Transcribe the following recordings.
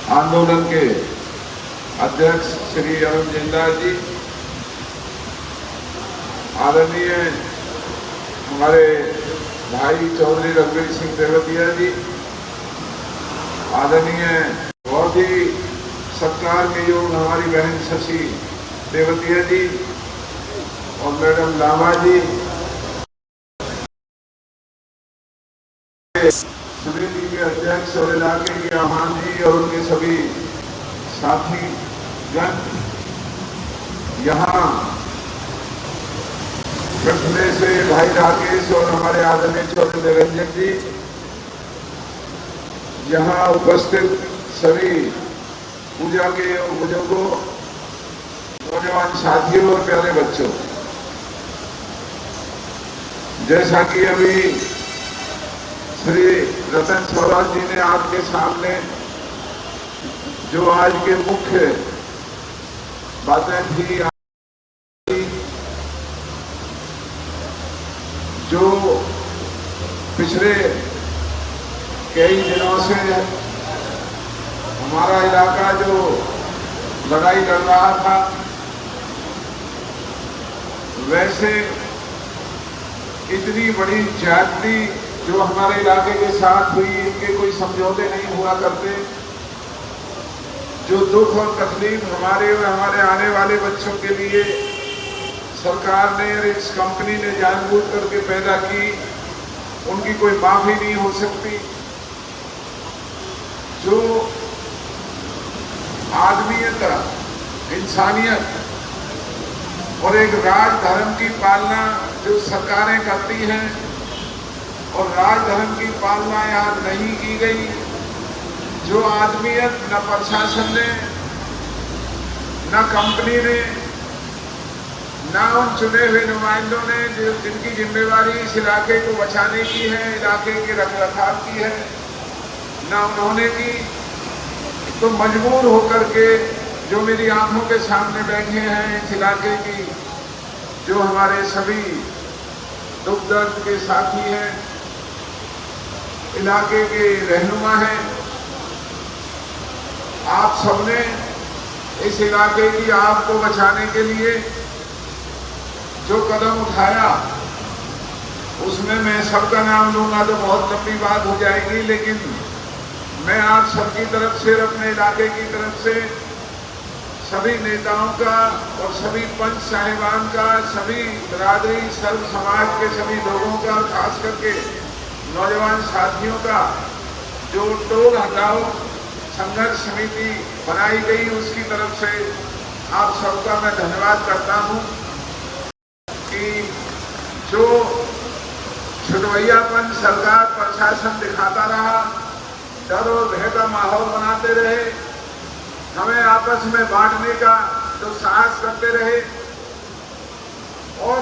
आंदोलन के अध्यक्ष श्री अरुण जिंदाल जी, आदरणीय हमारे भाई चौधरी रघुवीर सिंह तेवतिया जी, आदरणीय बहुत ही सत्कार के योग हमारी बहन शशि तेवतिया जी और मैडम लामा जी, समिति के अध्यक्ष और इलाके के आह्वान जी और उनके सभी साथी गण, यहाँ कटने से भाई राकेश और हमारे आदरणीय चौधरी निरंजन जी, यहाँ उपस्थित सभी पूजा के बुजुर्गों, नौजवान साथियों और प्यारे बच्चों, जैसा कि अभी श्री रतन स्वराज जी ने आपके सामने जो आज के मुख्य बातें थी, जो पिछले कई दिनों से हमारा इलाका जो लड़ाई लड़ रहा था, वैसे इतनी बड़ी ज्यादती जो हमारे इलाके के साथ हुई, इनके कोई समझौते नहीं हुआ करते। जो दुख और तकलीफ हमारे और हमारे आने वाले बच्चों के लिए सरकार ने और इस कंपनी ने जानबूझ करके पैदा की, उनकी कोई माफी नहीं हो सकती। जो आदमीयत, इंसानियत और एक राज धर्म की पालना जो सरकारें करती हैं, और राज धर्म की पालना यहाँ नहीं की गई, जो आदमीयत न प्रशासन ने, न कंपनी ने, न उन चुने हुए नुमाइंदों ने जिनकी जिम्मेवारी इस इलाके को बचाने की है, इलाके के रखरखाव की है, न उन्होंने की, तो मजबूर होकर के जो मेरी आंखों के सामने बैठे हैं इस इलाके की, जो हमारे सभी दुख दर्द के साथी हैं, इलाके के रहनुमा हैं, आप सबने इस इलाके की आग को बचाने के लिए जो कदम उठाया, उसमें मैं सबका नाम लूंगा तो बहुत लंबी बात हो जाएगी, लेकिन मैं आप सबकी तरफ से, अपने इलाके की तरफ से सभी नेताओं का और सभी पंच साहिबान का, सभी बिरादरी सर्व समाज के सभी लोगों का, खास करके नौजवान साथियों का, जो टोल हटाओ संघर्ष समिति बनाई गई, उसकी तरफ से आप सबका मैं धन्यवाद करता हूं कि जो छुटवैयापन सरकार प्रशासन दिखाता रहा, डर और भय का माहौल बनाते रहे, हमें आपस में बांटने का जो साहस करते रहे, और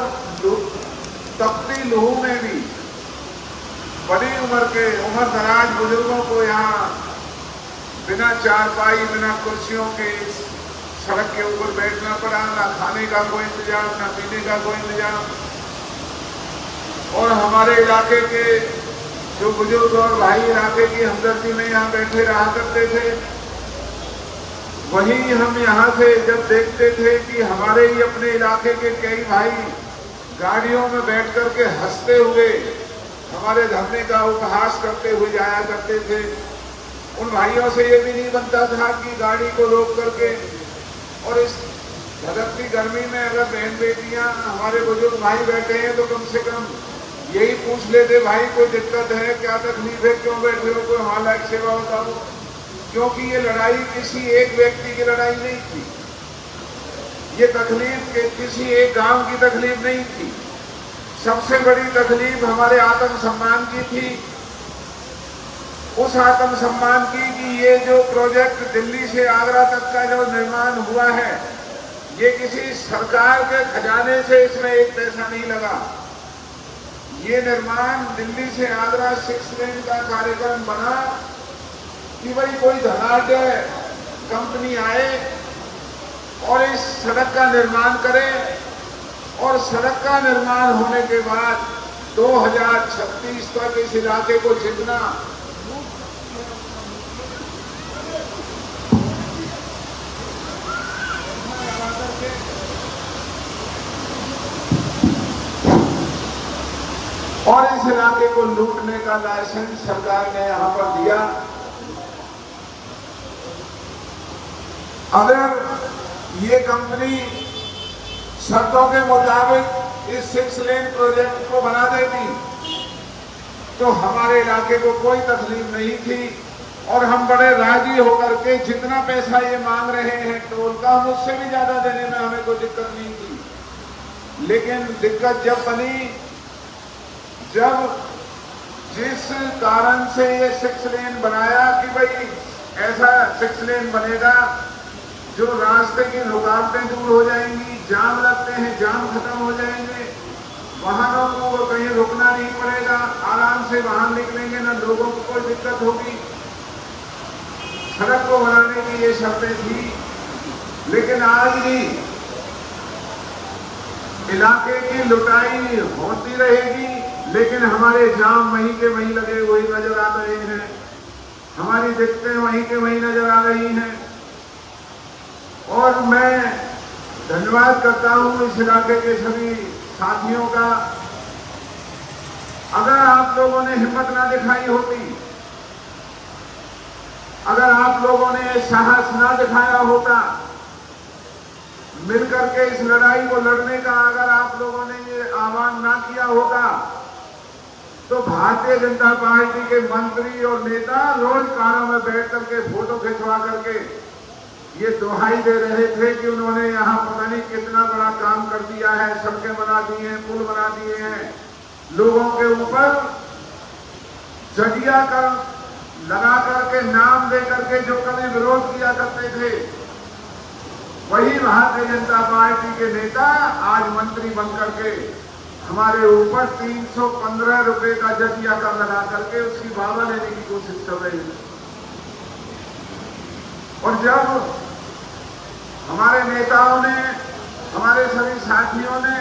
तपती लहू में भी बड़ी उम्र के उम्र दराज बुजुर्गों को यहाँ बिना चारपाई, बिना कुर्सियों के सड़क के ऊपर बैठना पड़ा, ना खाने का कोई इंतजाम, ना पीने का कोई इंतजाम। और हमारे इलाके के जो बुजुर्ग और भाई इलाके की हमदर्दी में यहाँ बैठे रहा करते थे, वहीं हम यहाँ से जब देखते थे कि हमारे ही अपने इलाके के कई भाई गाड़ियों में बैठ करके हंसते हुए हमारे धरने का उपहास करते हुए जाया करते थे, उन भाइयों से ये भी नहीं बनता था कि गाड़ी को रोक करके, और इस धड़कती गर्मी में अगर बहन बेटियां, हमारे बुजुर्ग भाई बैठे हैं, तो कम से कम यही पूछ लेते, भाई कोई दिक्कत है, क्या तकलीफ है, क्यों बैठे हो, कोई हमारा सेवा बताओ। क्योंकि ये लड़ाई किसी एक व्यक्ति की लड़ाई नहीं थी, ये तकलीफ के किसी एक गांव की तकलीफ नहीं थी। सबसे बड़ी तकलीफ हमारे आत्मसम्मान की थी, उस आत्मसम्मान की कि ये जो प्रोजेक्ट दिल्ली से आगरा तक का जो निर्माण हुआ है, ये किसी सरकार के खजाने से इसमें एक पैसा नहीं लगा। ये निर्माण दिल्ली से आगरा 6 लेन का कार्यक्रम बना कि भाई कोई धनाढ्य कंपनी आए और इस सड़क का निर्माण करे, और सड़क का निर्माण होने के बाद 2036 तक इस इलाके को जितना और इस इलाके को लूटने का लाइसेंस सरकार ने यहां पर दिया। अगर ये कंपनी शर्तों के मुताबिक इस 6 लेन प्रोजेक्ट को बना देती तो हमारे इलाके को कोई तकलीफ नहीं थी और हम बड़े राजी होकर के जितना पैसा ये मांग रहे हैं टोल का, हम उससे भी ज्यादा देने में हमें कोई दिक्कत नहीं थी। लेकिन दिक्कत जब बनी, जब जिस कारण से ये 6 लेन बनाया कि भाई ऐसा 6 लेन बनेगा जो रास्ते की रुकावटें दूर हो जाएंगी, जाम लगते हैं जाम खत्म हो जाएंगे, वाहनों को कहीं रुकना नहीं पड़ेगा, आराम से वाहन निकलेंगे, ना लोगों को कोई दिक्कत होगी। सड़क को बनाने की ये शर्तें थी। लेकिन आज भी इलाके की लुटाई होती रहेगी, लेकिन हमारे जाम वहीं के वहीं लगे हुए नजर आ रहे हैं, हमारी दिक्कतें वहीं के वहीं नजर आ रही हैं। और मैं धन्यवाद करता हूं इस इलाके के सभी साथियों का। अगर आप लोगों ने हिम्मत ना दिखाई होती, अगर आप लोगों ने साहस ना दिखाया होता, मिलकर के इस लड़ाई को लड़ने का अगर आप लोगों ने ये आह्वान ना किया होगा, तो भारतीय जनता पार्टी के मंत्री और नेता रोज कारों में बैठ करके फोटो खिंचवा करके ये दुहाई दे रहे थे कि उन्होंने यहाँ पता नहीं कितना बड़ा काम कर दिया है, सड़कें बना दी हैं, पुल बना दिए हैं, लोगों के ऊपर जजिया कर लगा करके नाम दे करके जो कभी विरोध किया करते थे, वही भारतीय जनता पार्टी के नेता आज मंत्री बनकर के हमारे ऊपर 315 रुपए का जजिया कर लगा करके उसकी वाहवा लेने की कोशिश कर रहे हैं। और जब हमारे नेताओं ने, हमारे सभी साथियों ने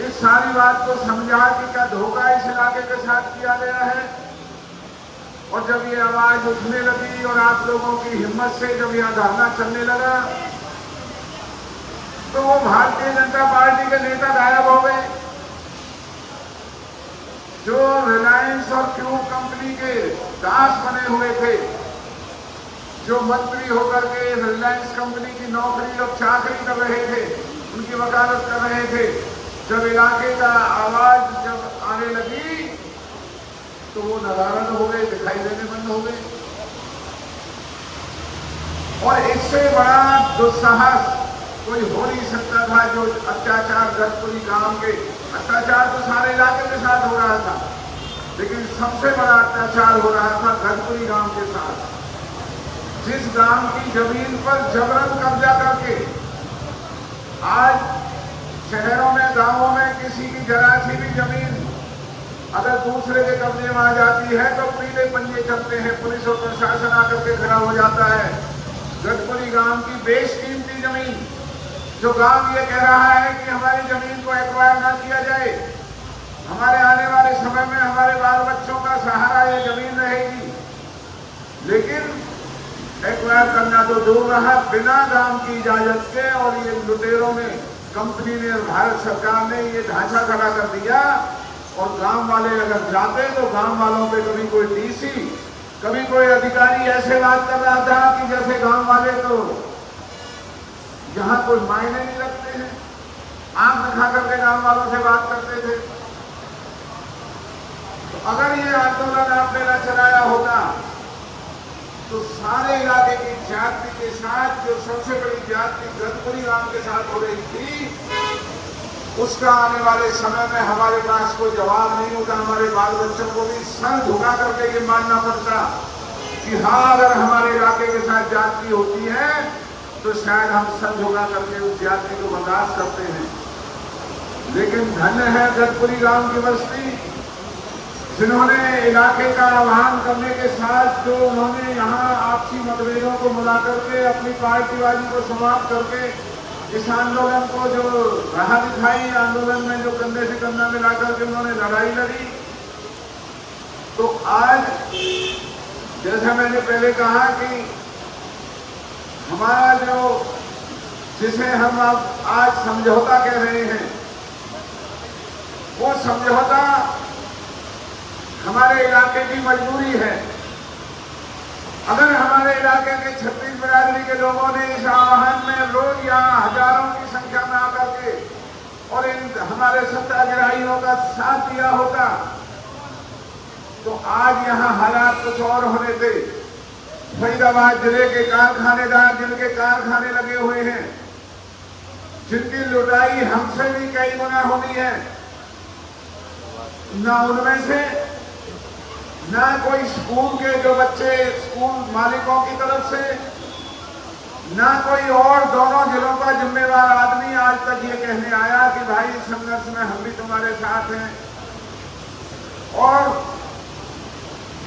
इस सारी बात को समझा कि क्या धोखा इस इलाके के साथ किया गया है, और जब ये आवाज उठने लगी और आप लोगों की हिम्मत से जब यह धरना चलने लगा, तो वो भारतीय जनता पार्टी के नेता गायब हो गए। जो रिलायंस और क्यूब कंपनी के दास बने हुए थे, जो मंत्री होकर के रिलायंस कंपनी की नौकरी और चाकरी कर रहे थे, उनकी वकालत कर रहे थे, जब इलाके का आवाज जब आने लगी तो वो नदारद हो गए, दिखाई देने बंद हो गए। और इससे बड़ा दुस्साहस कोई हो नहीं सकता था। जो अत्याचार गजपुरी गांव के, अत्याचार तो सारे इलाके के साथ हो रहा था, लेकिन सबसे बड़ा अत्याचार हो रहा था गजपुरी गांव के साथ। जिस गांव की जमीन पर जबरन कब्जा करके आज शहरों में, गांवों में किसी की जरा सी भी जमीन अगर दूसरे के कब्जे में आ जाती है तो पीले पंजे चलते हैं, पुलिस और प्रशासन आकर के खड़ा हो जाता है। गजपुरी गांव की बेशकीमती जमीन, जो गांव ये कह रहा है कि हमारी जमीन को एक्वायर ना किया जाए, हमारे आने वाले समय में हमारे बाल बच्चों का सहारा ये जमीन रहेगी, लेकिन एक्वायर करना तो दूर रहा, बिना गांव की इजाजत के। और ये लुटेरों ने, कंपनी ने, भारत सरकार ने ये ढांचा खड़ा कर दिया। और गांव वाले अगर जाते तो गांव वालों पे कभी कोई डीसी, कभी कोई अधिकारी ऐसे बात कर रहा था कि जैसे गांव वाले तो यहां कोई मायने नहीं रखते हैं, आंख दिखा करके गांव वालों से बात करते थे। तो अगर ये आंदोलन आपने न चलाया होता तो सारे इलाके की जाति के साथ, जो सबसे बड़ी जाति गजपुरी गांव के साथ हो रही थी, उसका आने वाले समय में हमारे पास कोई जवाब नहीं होता। हमारे बाल बच्चों को भी सर झुका करके ये मानना पड़ता कि हाँ, अगर हमारे इलाके के साथ जाति होती है तो शायद हम सर झुका करके उस जाति को बर्दाश्त करते हैं। लेकिन धन्य है गजपुरी गांव की बस्ती, जिन्होंने इलाके का आह्वान करने के साथ जो उन्होंने यहाँ आपसी मतभेदों को मिला करके अपनी पार्टीबाजी को समाप्त करके इस आंदोलन को जो राह दिखाई, आंदोलन में जो कंधे से कंधा मिला करके उन्होंने लड़ाई लड़ी। तो आज जैसा मैंने पहले कहा कि हमारा जो, जिसे हम अब आज समझौता कह रहे हैं, वो समझौता हमारे इलाके की मजबूरी है। अगर हमारे इलाके के 36 बिरादरी के लोगों ने इस आह्वान में रोज या हजारों की संख्या में आकर के और इन हमारे सत्याग्रहियों का साथ दिया होता तो आज यहाँ हालात कुछ और होने थे। फरीदाबाद जिले के कारखानेदार जिनके कारखाने लगे हुए हैं, जिनकी लुटाई हमसे भी कई गुना होनी है, ना उनमें से ना कोई स्कूल के जो बच्चे स्कूल मालिकों की तरफ से, ना कोई और दोनों जिलों का जिम्मेवार आदमी आज तक ये कहने आया कि भाई इस संघर्ष में हम भी तुम्हारे साथ हैं। और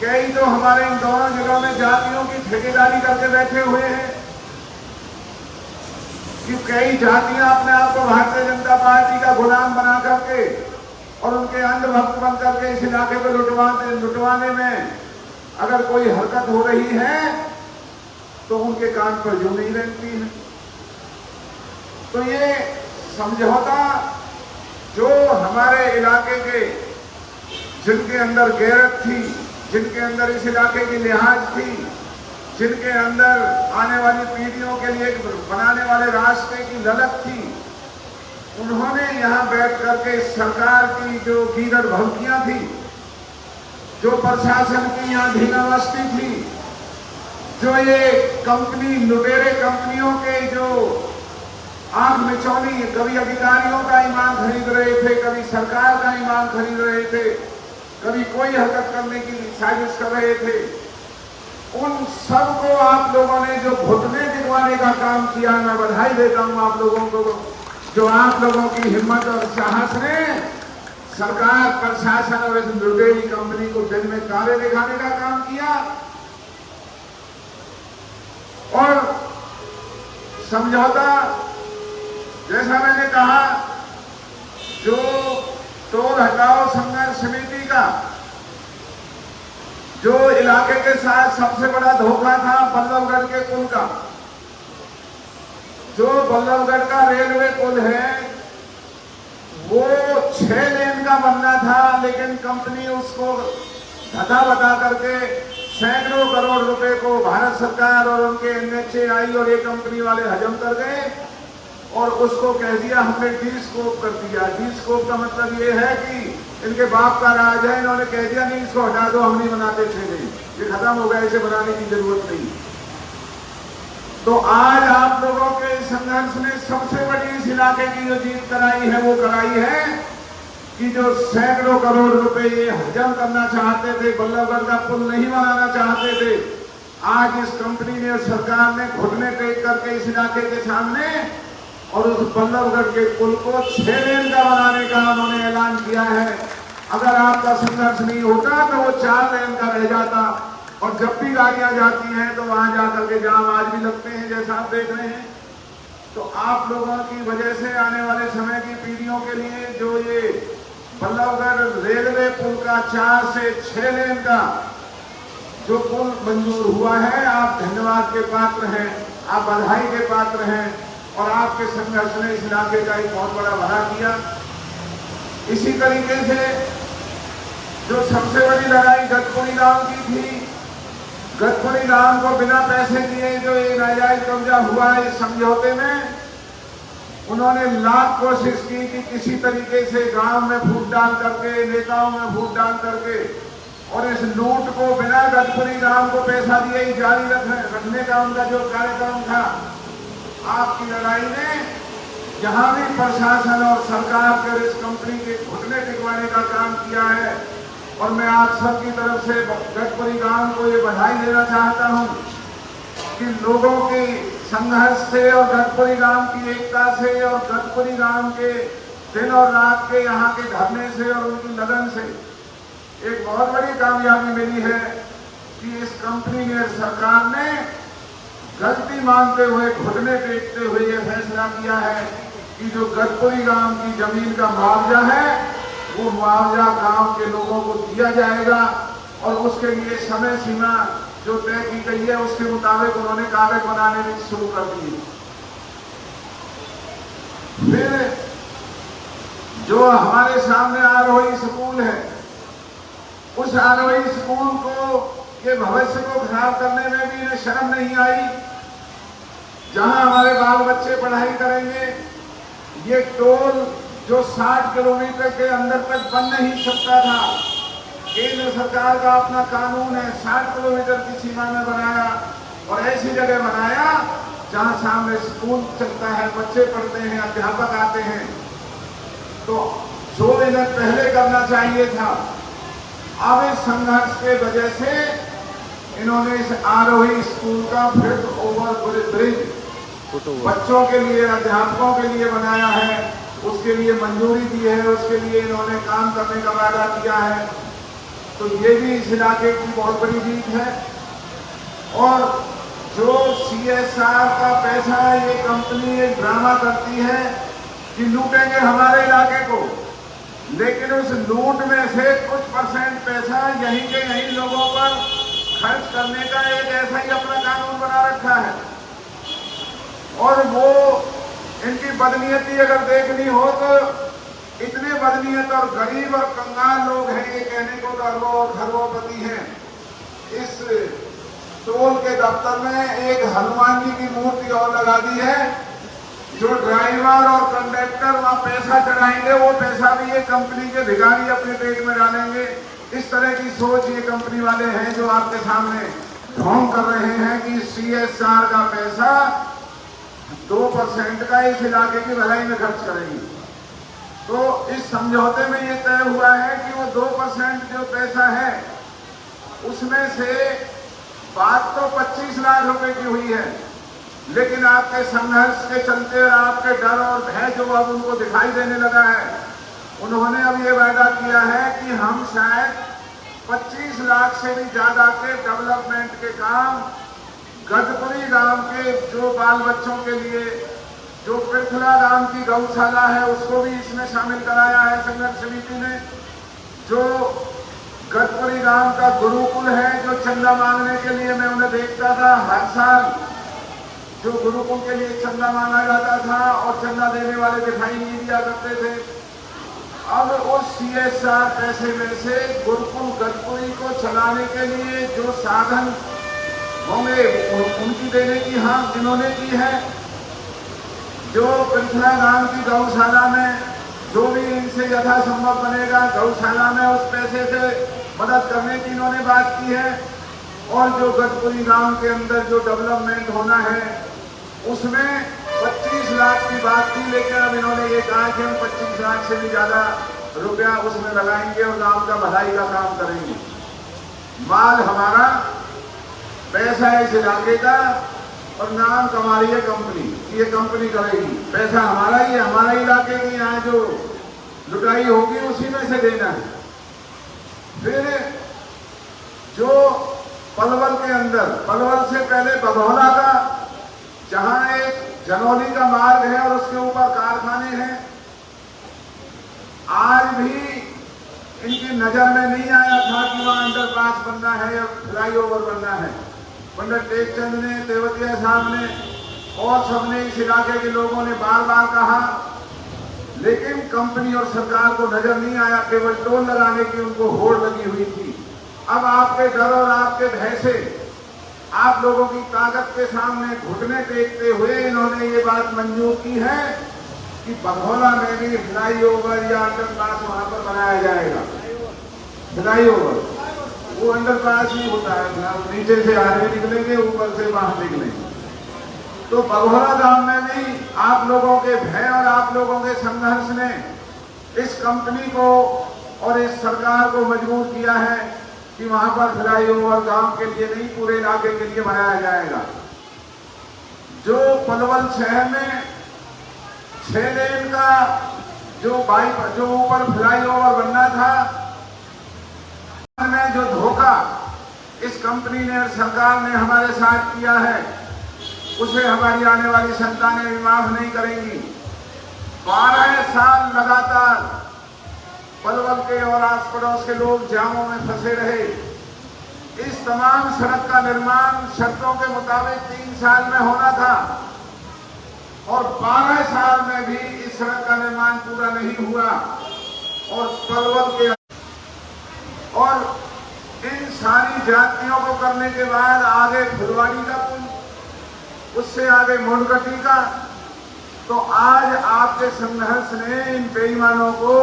कई तो हमारे इन दोनों जिलों में जातियों की ठेकेदारी करके बैठे हुए हैं कि कई जातियां अपने आप को भारतीय जनता पार्टी का गुलाम बना करके और उनके अंधभक्त बन करके इस इलाके को लुटवाने में अगर कोई हरकत हो रही है तो उनके कान पर जो नहीं रहती है। तो ये समझौता जो हमारे इलाके के जिनके अंदर गैरत थी, जिनके अंदर इस इलाके की लिहाज थी, जिनके अंदर आने वाली पीढ़ियों के लिए बनाने वाले रास्ते की ललक थी, उन्होंने यहां बैठ करके सरकार की जो गीदड़ भड़कियां थी, जो प्रशासन की यहां धीनावस्थी थी, जो ये कंपनी लुटेरे कंपनियों के जो आंख मिचौनी, कभी अधिकारियों का ईमान खरीद रहे थे, कभी सरकार का ईमान खरीद रहे थे, कभी कोई हरकत करने की साजिश कर रहे थे, उन सबको आप लोगों ने जो घुटने टिकवाने का काम किया, मैं बधाई देता हूं आप लोगों को, जो आप लोगों की हिम्मत और साहस ने सरकार, प्रशासन और इस लुटेरी कंपनी को दिन में काले दिखाने का काम किया। और समझौता जैसा मैंने कहा, जो टोल हटाओ संघर्ष समिति का जो इलाके के साथ सबसे बड़ा धोखा था बल्लभगढ़ के पुल का, जो बल्लभगढ़ का रेलवे पुल है वो 6 लेन का बनना था, लेकिन कंपनी उसको धता बता करके सैकड़ों करोड़ रुपए को भारत सरकार और उनके NHAI और ये कंपनी वाले हजम कर गए और उसको कह दिया हमने डी-स्कोप कर दिया। डी-स्कोप का मतलब ये है कि इनके बाप का राज है, इन्होंने कह दिया नहीं इसको हटा दो, हम नहीं बनाते थे, नहीं ये खत्म हो गया, इसे बनाने की जरूरत नहीं। तो आज आप लोगों के संघर्ष ने सबसे बड़ी इस इलाके की जो जीत कराई है वो कराई है कि जो सैकड़ों करोड़ रुपए ये हजम करना चाहते थे, बल्लभगढ़ का पुल नहीं बनाना चाहते थे, आज इस कंपनी ने और सरकार ने घुटने टेक करके इस इलाके के सामने और उस बल्लभगढ़ के पुल को 6 लेन का बनाने का उन्होंने ऐलान किया है। अगर आपका संघर्ष नहीं होता तो वो 4 लेन का रह जाता और जब भी गाड़ियां जाती हैं तो वहां जाकर के जाम आज भी लगते हैं, जैसा आप देख रहे हैं। तो आप लोगों की वजह से आने वाले समय की पीढ़ियों के लिए जो ये बल्लभगढ़ रेलवे पुल का 4 से 6 लेन का जो पुल मंजूर हुआ है, आप धन्यवाद के पात्र हैं, आप बधाई के पात्र हैं और आपके संघर्ष ने इस इलाके का एक बहुत बड़ा भला किया। इसी तरीके से जो सबसे बड़ी लड़ाई गतपुरी गांव की थी, गतपुरी गांव को बिना पैसे दिए जो ये नाजायज कब्जा हुआ है इस समझौते में, उन्होंने लाख कोशिश की कि किसी तरीके से गांव में फूट डाल करके, नेताओं में फूट डाल करके और इस लूट को बिना गतपुरी गांव को पैसा दिए ही जारी रखने का उनका जो कार्यक्रम था। आपकी लड़ाई ने जहां भी प्रशासन और सरकार के इस कंपनी के घुटने टिकवाने का काम किया है और मैं आप सबकी तरफ से गतपुरी गांव को ये बधाई देना चाहता हूं कि लोगों के संघर्ष से और गतपुरी गांव की एकता से और गतपुरी गांव के दिन और रात के यहाँ के धरने से और उनकी लगन से एक बहुत बड़ी कामयाबी मिली है कि इस कंपनी ने, सरकार ने गलती मानते हुए, घुटने टेकते हुए ये फैसला किया है कि जो गतपुरी गांव की जमीन का मुआवजा है वो मुआवजा गांव के लोगों को दिया जाएगा और उसके लिए समय सीमा जो तय की गई है उसके मुताबिक उन्होंने कागज बनाने भी शुरू कर दिए। फिर जो हमारे सामने आरोही स्कूल है, उस आरोही स्कूल को के भविष्य को खराब करने में भी इन्हें शर्म नहीं आई। जहां हमारे बाल बच्चे पढ़ाई करेंगे, ये टोल जो 60 किलोमीटर के अंदर तक बन नहीं सकता था, केंद्र सरकार का अपना कानून है, 60 किलोमीटर की सीमा में बनाया और ऐसी जगह बनाया जहां सामने स्कूल चलता है, बच्चे पढ़ते हैं, अध्यापक आते हैं। तो जो इन्हें पहले करना चाहिए था, अब इस संघर्ष के वजह से इन्होंने इस आरोही स्कूल का फुट ओवर ब्रिज बच्चों के लिए, अध्यापकों के लिए बनाया है, उसके लिए मंजूरी दी है, उसके लिए इन्होंने काम करने का वादा किया है। तो ये भी इस इलाके की बहुत बड़ी जीत है। और जो CSR का पैसा है, ये कंपनी एक ड्रामा करती है कि लूटेंगे हमारे इलाके को, लेकिन उस लूट में से कुछ परसेंट पैसा यहीं के यहीं लोगों पर खर्च करने का एक ऐसा ही अपना कानून बना रखा है। और वो इनकी बदनीयती अगर देखनी हो तो इतने बदनीयत और गरीब और कंगाल लोग हैं, ये कहने को तो अरबों और खरबोपति हैं। इस टोल के दफ्तर में एक हनुमान जी की मूर्ति और लगा दी है। जो ड्राइवर और कंडक्टर वहां पैसा चढ़ाएंगे, वो पैसा भी ये कंपनी के भिखारी अपने पेट में डालेंगे। इस तरह की सोच ये कंपनी वाले हैं, जो आपके सामने ढोंग कर रहे हैं कि CSR का पैसा 2% का इस इलाके की भलाई में खर्च करेंगे। तो इस समझौते में ये तय हुआ है कि वो 2% जो पैसा है, उसमें से बात तो 25 लाख रुपए की हुई है, लेकिन आपके संघर्ष के चलते और आपके डर और भय जो अब उनको दिखाई देने लगा है, उन्होंने अब ये वादा किया है कि हम शायद 25 लाख से भी ज्यादा के डेवलपमेंट के काम गजपुरी गांव के जो बाल बच्चों के लिए, जो पृथला गांव की गौशाला है, उसको भी इसमें शामिल कराया है संघर्ष समिति ने। जो गजपुरी गांव का गुरुकुल है, जो चंदा मांगने के लिए मैं उन्हें देखता था हर साल, जो गुरुकुल के लिए चंदा मांगा जाता था और चंदा देने वाले दिखाई नहीं दिया करते थे, अब उस CSR पैसे में से गुरुकुल गजपुरी को चलाने के लिए जो साधन होंगे उनकी देने की हाँ जिन्होंने की है। जो पृथला गांव की गौशाला में जो भी इनसे यथासंभव बनेगा, गौशाला में उस पैसे से मदद करने की इन्होंने बात की है। और जो गजपुरी गांव के अंदर जो डेवलपमेंट होना है, उसमें 25 लाख की बात थी, लेकिन अब इन्होंने ये कहा कि हम 25 लाख से भी ज्यादा रुपया उसमें लगाएंगे और गांव का भलाई का काम करेंगे। माल हमारा, पैसा इस इलाके का, और नाम कमा रही है कंपनी, ये कंपनी करेगी। पैसा हमारा ही है, हमारा इलाके की यहाँ जो लुटाई होगी उसी में से देना है। फिर जो पलवल के अंदर, पलवल से पहले बघौला का, जहां एक जनौली का मार्ग है और उसके ऊपर कारखाने हैं, आज भी इनकी नजर में नहीं आया था कि वहां अंडरपास बनना है या फ्लाईओवर बनना है। पंडित टेकचंद ने, तेवतिया साहब ने और सबने, इस इलाके के लोगों ने बार बार कहा, लेकिन कंपनी और सरकार को नजर नहीं आया, केवल टोल लगाने की उनको होड़ लगी हुई थी। अब आपके डर और आपके भय से, आप लोगों की ताकत के सामने घुटने टेकते हुए इन्होंने ये बात मंजूर की है कि बघौला में भी फ्लाईओवर या अंडरपास वहां पर बनाया जाएगा। फ्लाईओवर वो अंडरपास ही होता है, नीचे से आगे निकलेंगे, ऊपर से बाहर निकलेंगे। तो बघौला गांव में भी आप लोगों के भय और आप लोगों के संघर्ष ने इस कंपनी को और इस सरकार को मजबूर किया है कि वहां पर फ्लाईओवर गांव के लिए नहीं, पूरे इलाके के लिए बनाया जाएगा। जो पलवल शहर में 6 लेन का जो ऊपर फ्लाईओवर बनना था, में जो धोखा इस कंपनी ने और सरकार ने हमारे साथ किया है, उसे हमारी आने वाली संतानें भी माफ नहीं करेंगी। 12 साल लगातार पलवल के और आस पड़ोस के लोग जामों में फंसे रहे। इस तमाम सड़क का निर्माण शर्तों के मुताबिक 3 साल में होना था और 12 साल में भी इस सड़क का निर्माण पूरा नहीं हुआ और पलवल के और इन सारी जातियों को करने के बाद आगे फुलवाड़ी का पुल, उससे आगे मुंडकटी का। तो आज आपके संघर्ष ने इन बेईमानों को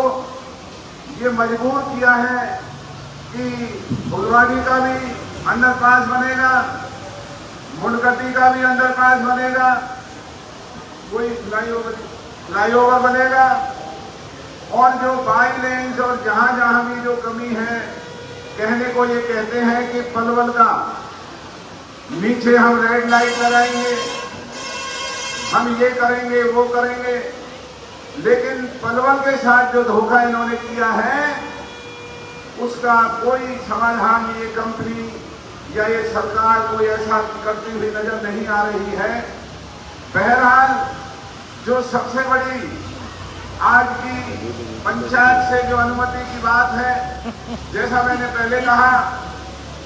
ये मजबूर किया है कि फुलवाड़ी का भी अंडरपास बनेगा, मुंडकटी का भी अंडरपास बनेगा, कोई फ्लाईओवर बनेगा और जो बाई लेन्स और जहां जहां भी जो कमी है, कहने को ये कहते हैं कि पलवल का नीचे हम रेड लाइट लगाएंगे, हम ये करेंगे वो करेंगे, लेकिन पलवल के साथ जो धोखा इन्होंने किया है उसका कोई समाधान ये कंपनी या ये सरकार कोई ऐसा करती हुई नजर नहीं आ रही है। बहरहाल जो सबसे बड़ी आज की पंचायत से जो अनुमति की बात है, जैसा मैंने पहले कहा,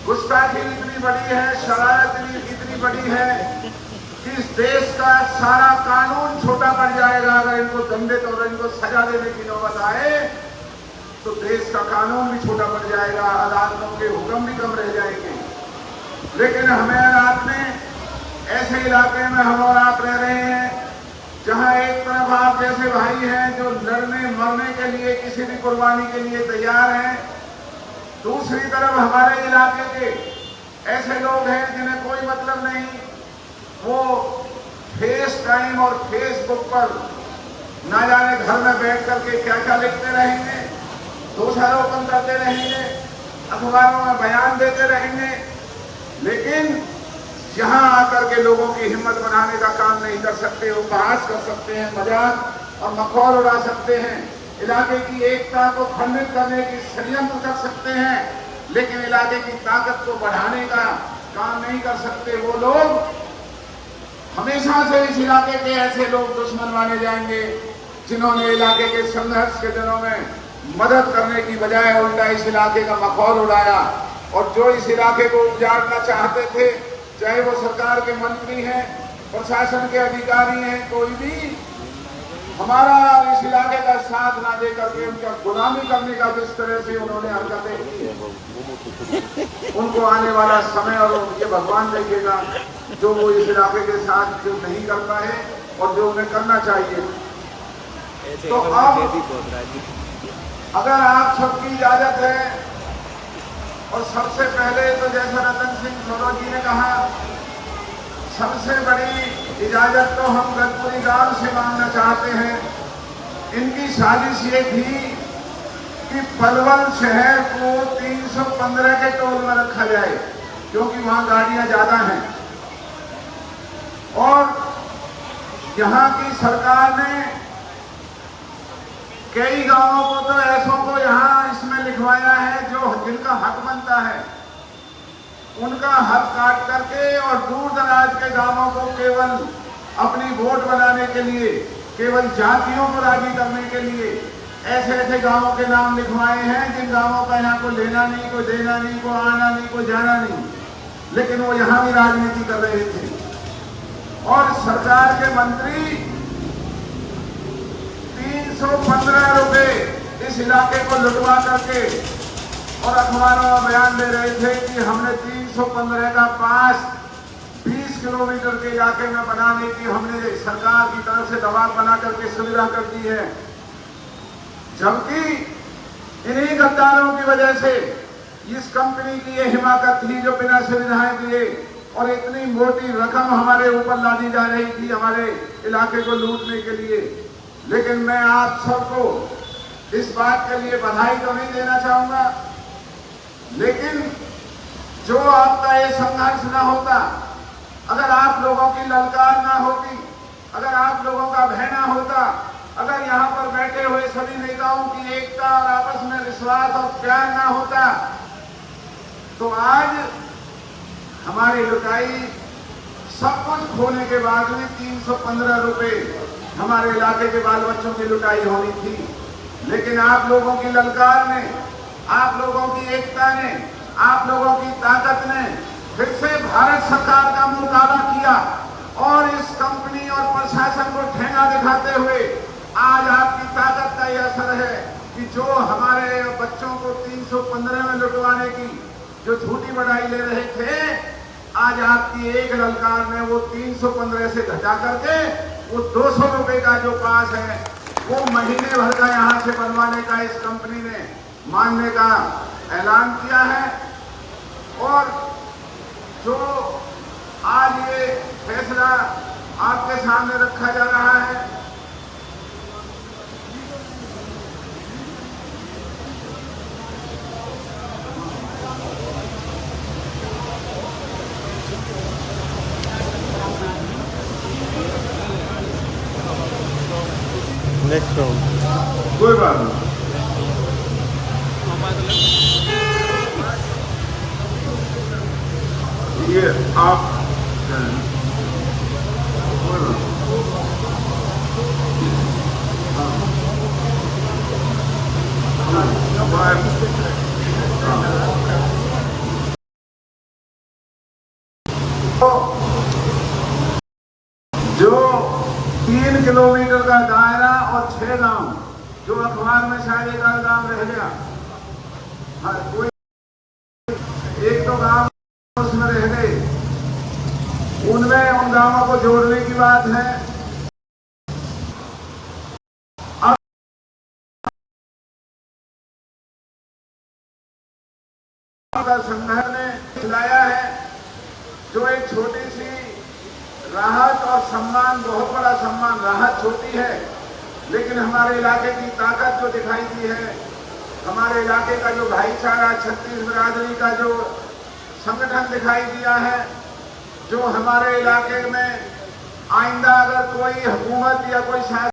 गुस्ताखी इतनी बड़ी है, शरारत इतनी बड़ी है कि इस देश का सारा कानून छोटा पड़ जाएगा। अगर इनको दंडित और इनको सजा देने की नौबत आए तो देश का कानून भी छोटा पड़ जाएगा, अदालतों के हुक्म भी कम रह जाएंगे। लेकिन हमें रात में ऐसे इलाके में हम और आप रह रहे हैं जहां एक तरफ आप जैसे भाई हैं जो लड़ने मरने के लिए किसी भी कुर्बानी के लिए तैयार हैं, दूसरी तरफ हमारे इलाके के ऐसे लोग हैं जिन्हें कोई मतलब नहीं, वो फेस टाइम और फेसबुक पर ना जाने घर में बैठ करके क्या क्या लिखते रहेंगे, दोषारोपण करते रहेंगे, अखबारों में बयान देते रहेंगे, लेकिन यहां आकर के लोगों की हिम्मत बनाने का काम नहीं कर सकते, उपहास कर सकते हैं, मजाक और मखौल उड़ा सकते हैं, इलाके की एकता को खंडित करने की षड्यंत्र कर सकते हैं, लेकिन इलाके की ताकत को बढ़ाने का काम नहीं कर सकते। वो लोग हमेशा से इस इलाके के ऐसे लोग दुश्मन माने जाएंगे जिन्होंने इलाके के संघर्ष के दिनों में मदद करने की बजाय उल्टा इस इलाके का मखौल उड़ाया, और जो इस इलाके को उजाड़ना चाहते थे, चाहे वो सरकार के मंत्री हैं, प्रशासन के अधिकारी हैं, कोई भी हमारा इस इलाके का साथ ना दे करके उनका गुलामी करने का जिस तरह से उन्होंने हरकतें की है, उनको आने वाला समय और ये भगवान देखेगा जो वो इस इलाके के साथ जो नहीं करता है और जो उन्हें करना चाहिए। तो अब अगर आप सबकी इजाजत है, और सबसे पहले तो जैसा रतन सिंह सोनो जी ने कहा, सबसे बड़ी इजाजत तो हम गतपुरी गांव से मांगना चाहते हैं। इनकी साजिश ये थी कि पलवल शहर को 315 के टोल में रखा जाए, क्योंकि वहां गाड़ियां ज्यादा हैं, और यहां की सरकार ने कई गांवों को तो ऐसों को यहां इसमें लिखवाया है जो जिनका हक बनता है, उनका हक काट करके और दूर दराज के गांवों को केवल अपनी वोट बनाने के लिए, केवल जातियों को राजी करने के लिए ऐसे ऐसे गांवों के नाम लिखवाए हैं जिन गांवों का यहाँ को लेना नहीं, को देना नहीं, को आना नहीं, को जाना नहीं, लेकिन वो यहाँ भी राजनीति कर रहे थे। और सरकार के मंत्री 315 रुपए इस इलाके को लुटवा करके और अखबारों में बयान दे रहे थे कि हमने 315 का पास 20 किलोमीटर के इलाके में बनाने की हमने सरकार की तरफ से दबाव बना करके सुविधा कर दी है, जबकि इन्हीं गद्दारों की वजह से इस कंपनी की ये हिमाकत थी जो बिना सुविधाएं दिए और इतनी मोटी रकम हमारे ऊपर लादी जा रही थी हमारे इलाके को लूटने के लिए। लेकिन मैं आप सबको इस बात के लिए बधाई तो नहीं देना चाहूंगा, लेकिन जो आपका ये संघर्ष ना होता, अगर आप लोगों की ललकार ना होती, अगर आप लोगों का भय ना होता, अगर यहाँ पर बैठे हुए सभी नेताओं की एकता और आपस में विश्वास और प्यार ना होता, तो आज हमारी लुटाई सब कुछ खोने के बाद भी 315 रुपए हमारे इलाके के बाल बच्चों की लुटाई होनी थी। लेकिन आप लोगों की ललकार ने, आप लोगों की एकता ने, आप लोगों की ताकत ने फिर से भारत सरकार का मुंह काला किया और इस कंपनी और प्रशासन को ठेंगा दिखाते हुए आज आपकी ताकत का यह असर है कि जो हमारे बच्चों को 315 में लुटवाने की जो झूठी बढ़ाई ले रहे थे, आज आपकी एक ललकार में वो 315 से घटा करके वो 200 रुपए का जो पास है वो महीने भर का यहां से बनवाने का इस कंपनी ने मानने का ऐलान किया है। और जो आज ये फैसला आपके सामने रखा जा रहा है, नेक्स्ट राउंड कोई बात नहीं। ये आप जो 3 किलोमीटर का दायरा और 6 गांव जो अखबार में शायद एक गांव रह गया, कोई एक तो गांव उसमें रह गए, उनमें उन गांवों को जोड़ने की बात है। अब संगठन ने खिलाया है जो एक छोटी सी राहत और सम्मान, बहुत बड़ा सम्मान, राहत छोटी है लेकिन हमारे इलाके की ताकत जो दिखाई दी है, हमारे इलाके का जो भाईचारा, छत्तीस बिरादरी का जो संगठन दिखाई दिया है, जो हमारे इलाके में आइंदा अगर कोई हुकूमत या कोई शासन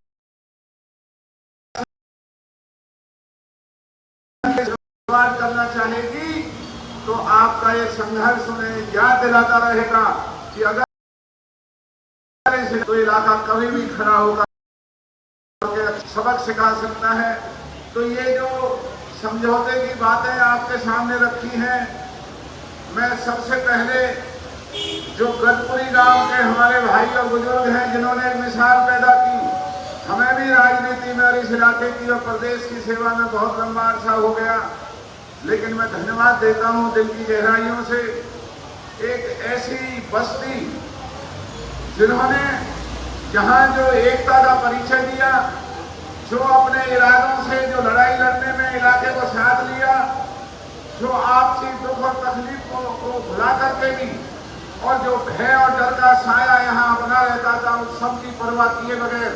करना चाहेगी तो आपका ये संघर्ष उन्हें याद दिलाता रहेगा कि अगर तो इलाका कभी भी खड़ा होगा, सबक सिखा सकता है। तो ये जो समझौते की बातें आपके सामने रखी हैं, मैं सबसे पहले जो गजपुरी गांव के हमारे भाई और बुजुर्ग हैं जिन्होंने एक मिसाल पैदा की, हमें भी राजनीति में और इस इलाके की और प्रदेश की सेवा में बहुत लंबा अरसा हो गया, लेकिन मैं धन्यवाद देता हूं दिल की गहराइयों से एक ऐसी बस्ती जिन्होंने जहां जो एकता का परिचय दिया, जो अपने इरादों से जो लड़ाई लड़ने में इलाके को साथ लिया, जो आपसी दुख और तकलीफ को भुला करके भी और जो भय और डर का साया यहाँ बना रहता था उस सब की परवाह किए बगैर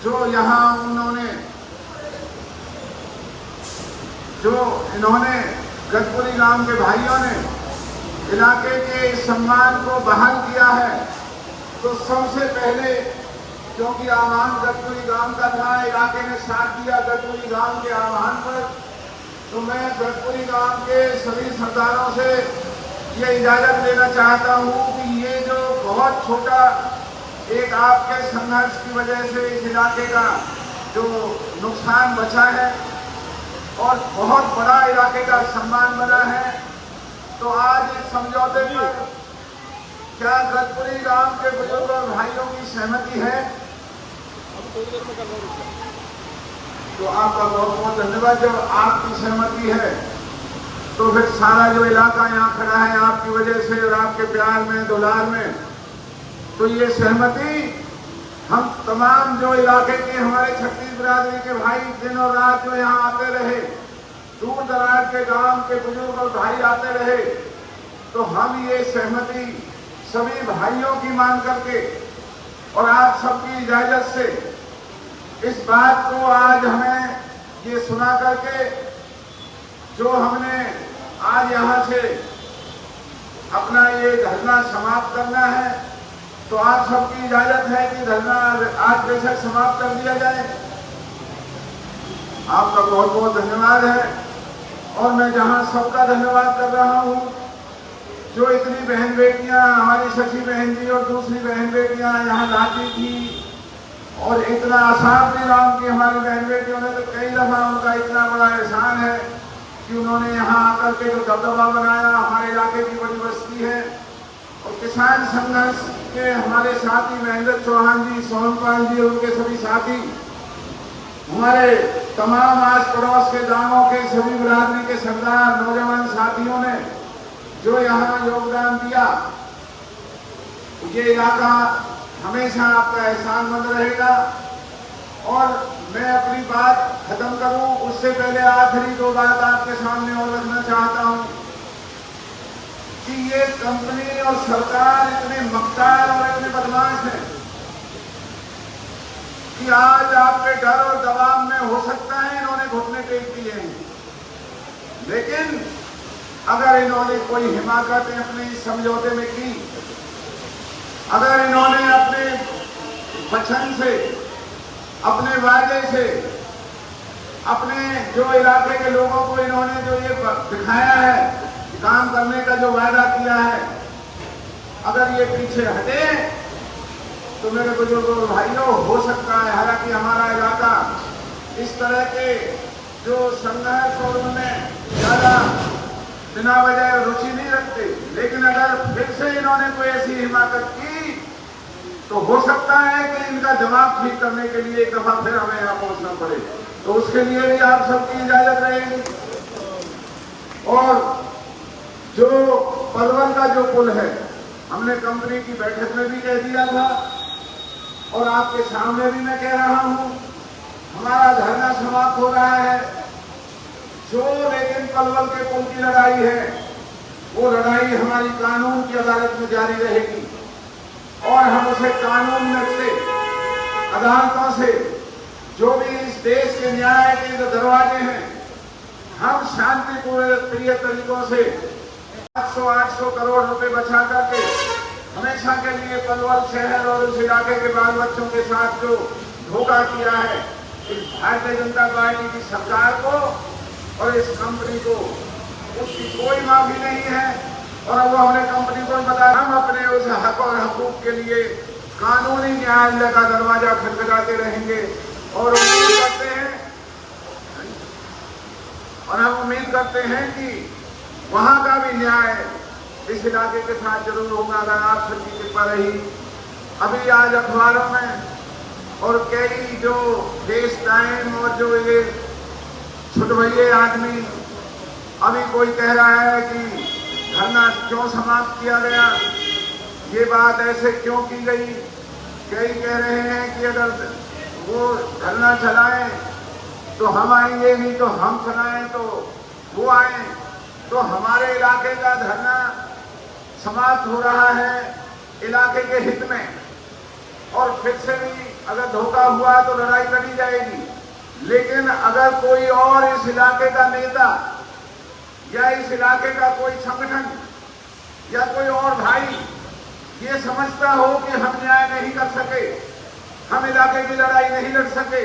जो यहाँ इन्होंने गजपुरी गांव के भाइयों ने इलाके के सम्मान को बहाल किया है, तो सबसे पहले क्योंकि आह्वान गजपुरी गांव का था, इलाके ने साथ दिया गजपुरी गांव के आह्वान पर, तो मैं गजपुरी गांव के सभी सरदारों से ये इजाजत लेना चाहता हूं कि ये जो बहुत छोटा एक आपके संघर्ष की वजह से इस इलाके का जो नुकसान बचा है और बहुत बड़ा इलाके का सम्मान बना है, तो आज इस समझौते पर क्या गजपुरी गांव के बुजुर्ग और भाइयों की सहमति है? तो आपका बहुत बहुत धन्यवाद। जब आपकी सहमति है तो फिर सारा जो इलाका यहाँ खड़ा है आपकी वजह से और आपके प्यार में, दुलार में, तो ये सहमति हम तमाम जो इलाके के हमारे छत्तीस बिरादरी के भाई दिन और रात जो यहाँ आते रहे, दूर दराज के गांव के बुजुर्ग और भाई आते रहे, तो हम ये सहमति सभी भाइयों की मान करके और आप सबकी इजाजत से इस बात को आज हमें ये सुना करके जो हमने आज यहाँ से अपना ये धरना समाप्त करना है, तो आप सबकी इजाजत है कि धरना आज बेशक समाप्त कर दिया जाए। आपका बहुत बहुत धन्यवाद है। और मैं जहां सबका धन्यवाद कर रहा हूं, जो इतनी बहन बेटियां हमारी शशि बहन जी और दूसरी बहन बेटियां यहाँ लाती थी, और इतना आसान भी गाँव की हमारी बहन बेटियों ने तो कई दफा उनका इतना बड़ा एहसान है कि उन्होंने यहाँ आकर के जो दबदबा बनाया, हमारे इलाके की बड़ी बस्ती है। और किसान संघर्ष के हमारे साथी महेंद्र चौहान जी, सोहनपाल जी और उनके सभी साथी हमारे तमाम आस पड़ोस के गांवों के सभी बिरादरी के सरदार नौजवान साथियों ने जो यहाँ योगदान दिया, ये इलाका हमेशा आपका एहसानमंद रहेगा। और मैं अपनी बात खत्म करूं उससे पहले आखिरी दो बात आपके सामने और रखना चाहता हूं कि ये कंपनी और सरकार इतने मक्कार और इतने बदमाश हैं कि आज आपके डर और दबाव में हो सकता है इन्होंने घुटने टेक दिए हैं, लेकिन अगर इन्होंने कोई हिमाकत अपने इस समझौते में की, अगर इन्होंने अपने वचन से, अपने वादे से, अपने जो इलाके के लोगों को इन्होंने जो ये दिखाया है, काम करने का जो वादा किया है, अगर ये पीछे हटे तो मेरे बुजुर्गों और भाइयों हो सकता है, हालांकि हमारा इलाका इस तरह के जो संघर्ष और उनमें ज्यादा बिना वजह रुचि नहीं रखते, लेकिन अगर फिर से इन्होंने कोई ऐसी हिमाकत की तो हो सकता है कि इनका जवाब ठीक करने के लिए एक दफा फिर हमें यहाँ पहुंचना पड़े। तो उसके लिए भी आप सबकी इजाजत रहेगी। और जो पलवल का जो पुल है, हमने कंपनी की बैठक में भी कह दिया था और आपके सामने भी मैं कह रहा हूं, हमारा धरना समाप्त हो रहा है। जो लेकिन पलवल के पुल की लड़ाई है, वो लड़ाई हमारी कानून की अदालत में जारी रहेगी और हम उसे कानून में से, अदालतों से, जो भी इस देश के न्याय के जो दरवाजे हैं, हम शांतिपूर्ण प्रिय तरीकों से 700-800 करोड़ रुपए बचा करके हमेशा के लिए पलवल शहर और उस इलाके के बाल बच्चों के साथ जो धोखा किया है इस भारतीय जनता पार्टी की सरकार को और इस कंपनी को, उसकी कोई माफी नहीं है। और अब वो हमने कंपनी को बताया, हम अपने उस हक और हकूक के लिए कानूनी न्यायालय का दरवाजा खटखटाते रहेंगे और हम उम्मीद करते हैं कि वहां का भी न्याय इस इलाके के साथ जरूर होगा अगर आप सबकी कृपा रही। अभी आज अखबारों में और कई जो देश टाइम और जो ये छुटभइये आदमी, अभी कोई कह रहा है कि धरना क्यों समाप्त किया गया, ये बात ऐसे क्यों की गई। कई कह रहे हैं कि अगर वो धरना चलाएं तो हम आएंगे, नहीं तो हम चलाएं तो वो आए। तो हमारे इलाके का धरना समाप्त हो रहा है इलाके के हित में, और फिर से भी अगर धोखा हुआ तो लड़ाई लड़ी जाएगी। लेकिन अगर कोई और इस इलाके का नेता या इस इलाके का कोई संगठन या कोई और भाई ये समझता हो कि हम न्याय नहीं कर सके, हम इलाके की लड़ाई नहीं लड़ सके,